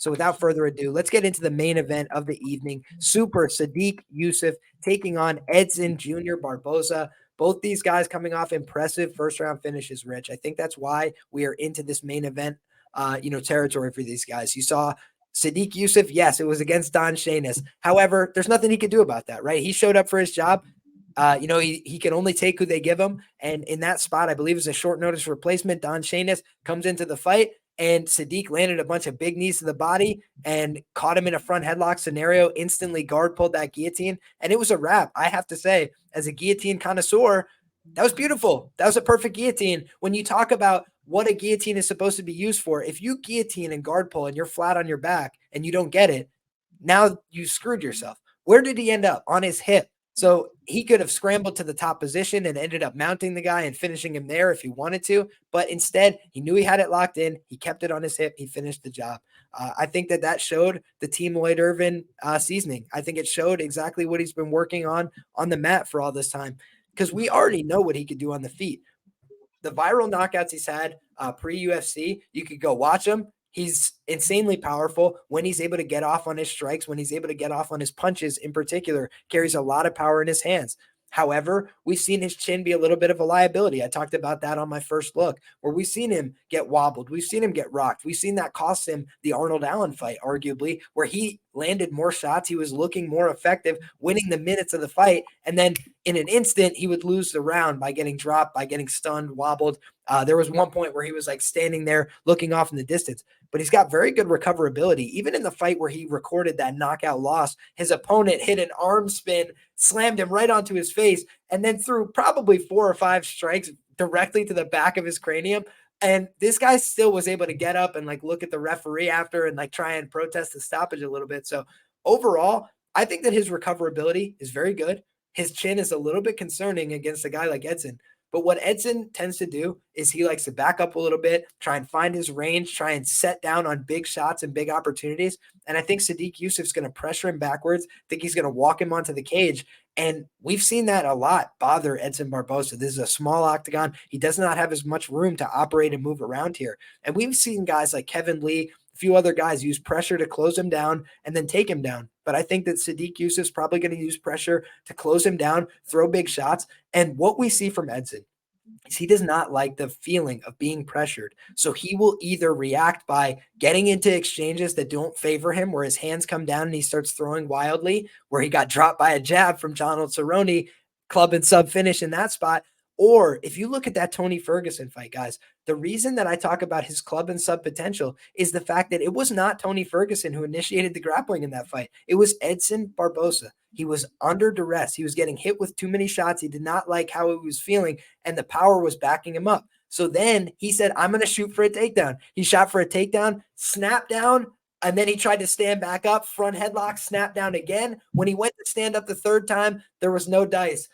So without further ado, let's get into the main event of the evening. Super Sodiq Yusuff taking on Edson Jr. Barboza. Both these guys coming off impressive first-round finishes, Rich. I think that's why we are into this main event, territory for these guys. You saw Sodiq Yusuff, yes, it was against Don Shainis. However, there's nothing he could do about that, right? He showed up for his job. He can only take who they give him. And in that spot, I believe it was a short notice replacement. Don Shainis comes into the fight, and Sodiq landed a bunch of big knees to the body and caught him in a front headlock scenario, instantly guard pulled that guillotine, and it was a wrap. I have to say, as a guillotine connoisseur, that was beautiful. That was a perfect guillotine. When you talk about what a guillotine is supposed to be used for, if you guillotine and guard pull and you're flat on your back and you don't get it, now you screwed yourself. Where did he end up? On his hip. So he could have scrambled to the top position and ended up mounting the guy and finishing him there if he wanted to. But instead, he knew he had it locked in. He kept it on his hip. He finished the job. I think that showed the Team Lloyd Irvin seasoning. I think it showed exactly what he's been working on the mat for all this time, because we already know what he could do on the feet. The viral knockouts he's had pre-UFC, you could go watch them. He's insanely powerful when he's able to get off on his strikes, when he's able to get off on his punches in particular, carries a lot of power in his hands. However, we've seen his chin be a little bit of a liability. I talked about that on my first look, where we've seen him get wobbled. We've seen him get rocked. We've seen that cost him the Arnold Allen fight, arguably, where he landed more shots. He was looking more effective, winning the minutes of the fight. And then in an instant, he would lose the round by getting dropped, by getting stunned, wobbled. There was one point where he was like standing there looking off in the distance, but he's got very good recoverability. Even in the fight where he recorded that knockout loss, his opponent hit an arm spin, slammed him right onto his face, and then threw probably 4 or 5 strikes directly to the back of his cranium. And this guy still was able to get up and like look at the referee after and like try and protest the stoppage a little bit. So overall, I think that his recoverability is very good. His chin is a little bit concerning against a guy like Edson. But what Edson tends to do is he likes to back up a little bit, try and find his range, try and set down on big shots and big opportunities. And I think Sodiq Yusuff's going to pressure him backwards. I think he's going to walk him onto the cage. And we've seen that a lot bother Edson Barboza. This is a small octagon. He does not have as much room to operate and move around here. And we've seen guys like Kevin Lee, a few other guys use pressure to close him down and then take him down. But I think that Sodiq Yusuff's probably going to use pressure to close him down, throw big shots. And what we see from Edson is he does not like the feeling of being pressured. So he will either react by getting into exchanges that don't favor him, where his hands come down and he starts throwing wildly, where he got dropped by a jab from Donald Cerrone, club and sub finish in that spot. Or if you look at that Tony Ferguson fight, guys, the reason that I talk about his club and sub potential is the fact that it was not Tony Ferguson who initiated the grappling in that fight. It was Edson Barboza. He was under duress. He was getting hit with too many shots. He did not like how he was feeling, and the power was backing him up. So then he said, I'm going to shoot for a takedown. He shot for a takedown, snapped down, and then he tried to stand back up, front headlock, snap down again. When he went to stand up the third time, there was no dice.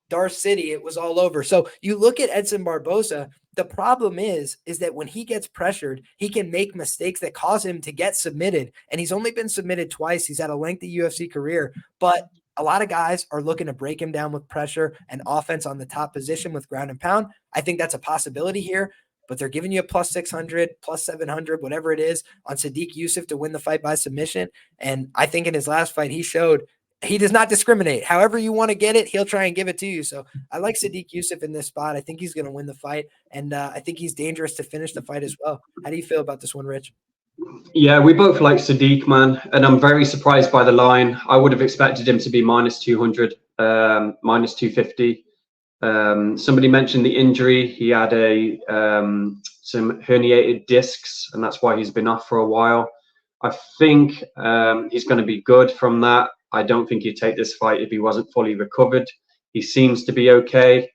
Darth City, it was all over. So you look at Edson Barboza, the problem is that when he gets pressured, he can make mistakes that cause him to get submitted. And he's only been submitted twice. He's had a lengthy UFC career, but a lot of guys are looking to break him down with pressure and offense on the top position with ground and pound. I think that's a possibility here, but they're giving you a plus 600, plus 700, whatever it is, on Sodiq Yusuff to win the fight by submission. And I think in his last fight, he showed he does not discriminate. However you want to get it, he'll try and give it to you. So I like Sodiq Yusuff in this spot. I think he's going to win the fight, and I think he's dangerous to finish the fight as well. How do you feel about this one, Rich? Yeah, we both like Sodiq, man, and I'm very surprised by the line. I would have expected him to be minus 200, minus 250. Somebody mentioned the injury. He had some herniated discs, and that's why he's been off for a while. I think he's going to be good from that. I don't think he'd take this fight if he wasn't fully recovered. He seems to be okay.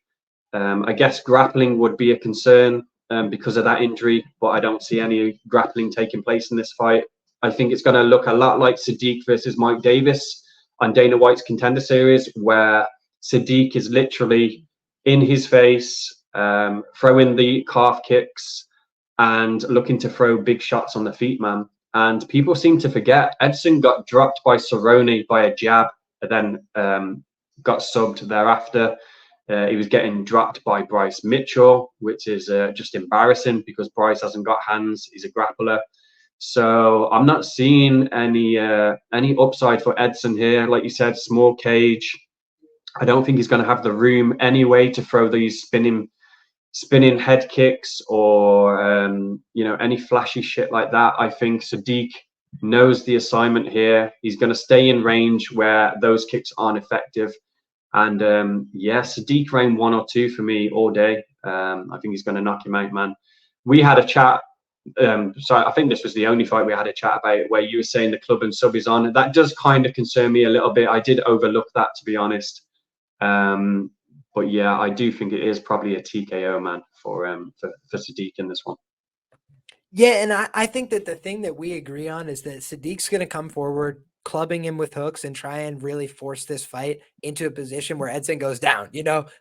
I guess grappling would be a concern because of that injury, but I don't see any grappling taking place in this fight. I think it's going to look a lot like Sodiq versus Mike Davis on Dana White's Contender Series, where Sodiq is literally in his face, throwing the calf kicks and looking to throw big shots on the feet, man. And people seem to forget Edson got dropped by Cerrone by a jab, and then got subbed thereafter. He was getting dropped by Bryce Mitchell, which is just embarrassing because Bryce hasn't got hands. He's a grappler. So I'm not seeing any upside for Edson here. Like you said, small cage. I don't think he's going to have the room anyway to throw these spinning head kicks or any flashy shit like that. I think Sodiq knows the assignment here. He's going to stay in range where those kicks aren't effective. And Sodiq round 1 or 2 for me all day. I think he's going to knock him out, man. We had a chat. So I think this was the only fight we had a chat about where you were saying the club and sub is on. That does kind of concern me a little bit. I did overlook that, to be honest. But yeah, I do think it is probably a TKO, man, for Sodiq in this one. Yeah, and I think that the thing that we agree on is that Sadiq's going to come forward, clubbing him with hooks and try and really force this fight into a position where Edson goes down,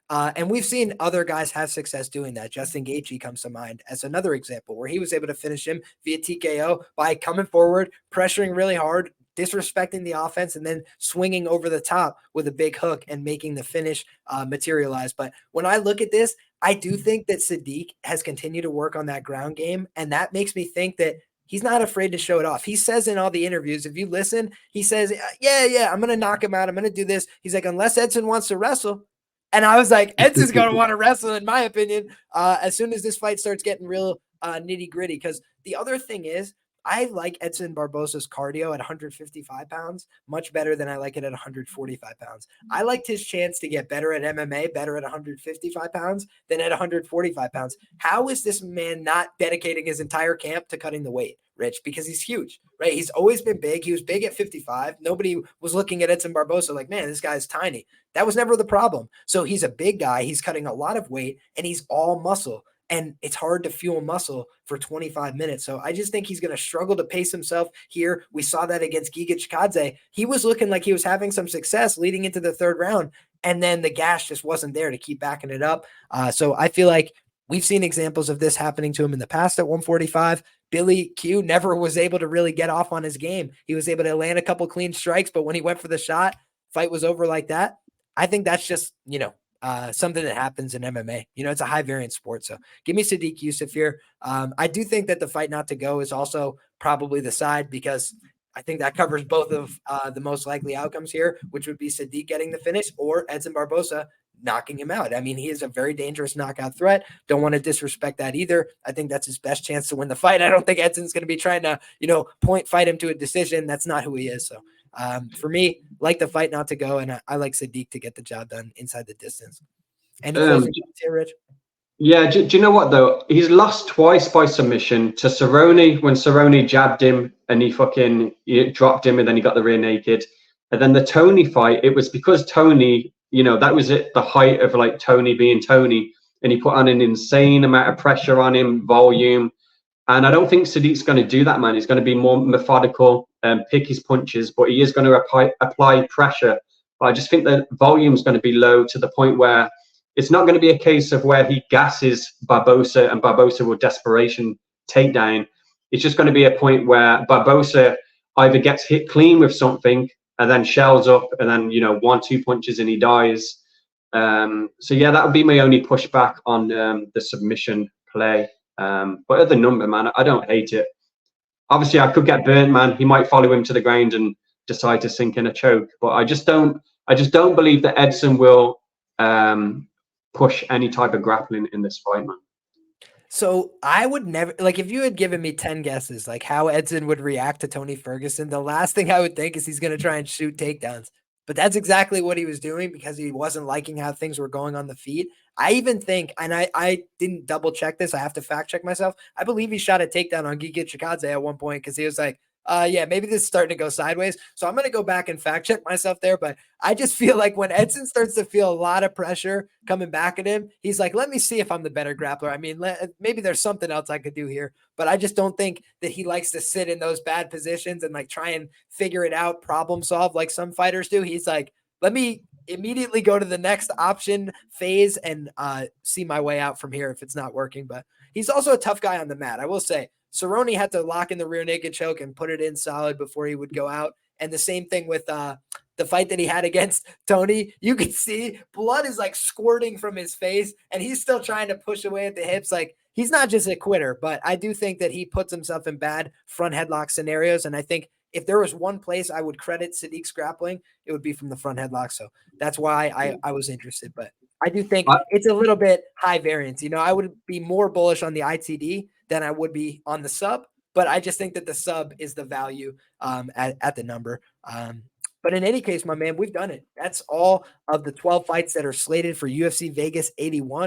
and we've seen other guys have success doing that. Justin Gaethje comes to mind as another example where he was able to finish him via TKO by coming forward, pressuring really hard, disrespecting the offense, and then swinging over the top with a big hook and making the finish materialize. But when I look at this, I do think that Sodiq has continued to work on that ground game, and that makes me think that he's not afraid to show it off. He says in all the interviews, if you listen, he says, yeah, I'm going to knock him out. I'm going to do this. He's like, unless Edson wants to wrestle. And I was like, Edson's going to want to wrestle, in my opinion, as soon as this fight starts getting real nitty gritty. Because the other thing is, I like Edson Barboza's cardio at 155 pounds much better than I like it at 145 pounds. I liked his chance to get better at MMA, better at 155 pounds than at 145 pounds. How is this man not dedicating his entire camp to cutting the weight, Rich? Because he's huge, right? He's always been big. He was big at 55. Nobody was looking at Edson Barboza like, man, this guy's tiny. That was never the problem. So he's a big guy. He's cutting a lot of weight, and he's all muscle. And it's hard to fuel muscle for 25 minutes. So I just think he's going to struggle to pace himself here. We saw that against Giga Chikadze. He was looking like he was having some success leading into the third round, and then the gas just wasn't there to keep backing it up. So I feel like we've seen examples of this happening to him in the past at 145. Billy Q never was able to really get off on his game. He was able to land a couple clean strikes, but when he went for the shot, fight was over like that. I think that's just, something that happens in MMA. It's a high variance sport. So give me Sodiq Yusuff here. I do think that the fight not to go is also probably the side, because I think that covers both of the most likely outcomes here, which would be Sodiq getting the finish or Edson Barboza knocking him out. I mean, he is a very dangerous knockout threat. Don't want to disrespect that either. I think that's his best chance to win the fight. I don't think Edson's going to be trying to, point fight him to a decision. That's not who he is. So for me, like the fight not to go, and I like Sodiq to get the job done inside the distance. Any closing thoughts here, Rich? Yeah, do you know what, though? He's lost twice by submission to Cerrone when Cerrone jabbed him and he dropped him and then he got the rear naked. And then the Tony fight, it was because Tony, that was it, the height of like Tony being Tony, and he put on an insane amount of pressure on him, volume. And I don't think Sadiq's going to do that, man. He's going to be more methodical, pick his punches, but he is going to apply pressure. But I just think the volume's going to be low to the point where it's not going to be a case of where he gasses Barboza and Barboza will desperation takedown. It's just going to be a point where Barboza either gets hit clean with something and then shells up and then, 1-2 punches and he dies. So yeah, that would be my only pushback on the submission play. But at the number, man, I don't hate it. Obviously, I could get burnt, man. He might follow him to the ground and decide to sink in a choke. But I just don't believe that Edson will push any type of grappling in this fight, man. So I would never, like, if you had given me 10 guesses, like how Edson would react to Tony Ferguson, the last thing I would think is he's going to try and shoot takedowns. But that's exactly what he was doing because he wasn't liking how things were going on the feet. I even think, and I didn't double check this, I have to fact check myself. I believe he shot a takedown on Giga Chikadze at one point because he was like, yeah, maybe this is starting to go sideways. So I'm going to go back and fact check myself there. But I just feel like when Edson starts to feel a lot of pressure coming back at him, he's like, let me see if I'm the better grappler. I mean, maybe there's something else I could do here. But I just don't think that he likes to sit in those bad positions and like try and figure it out, problem solve like some fighters do. He's like, let me immediately go to the next option phase and see my way out from here if it's not working. But he's also a tough guy on the mat. I will say, Cerrone had to lock in the rear naked choke and put it in solid before he would go out. And the same thing with the fight that he had against Tony. You can see blood is like squirting from his face and he's still trying to push away at the hips. Like he's not just a quitter, but I do think that he puts himself in bad front headlock scenarios. And I think if there was one place I would credit Sadiq's grappling, it would be from the front headlock. So that's why I was interested. But I do think it's a little bit high variance. I would be more bullish on the ITD than I would be on the sub. But I just think that the sub is the value at the number. But in any case, my man, we've done it. That's all of the 12 fights that are slated for UFC Vegas 81.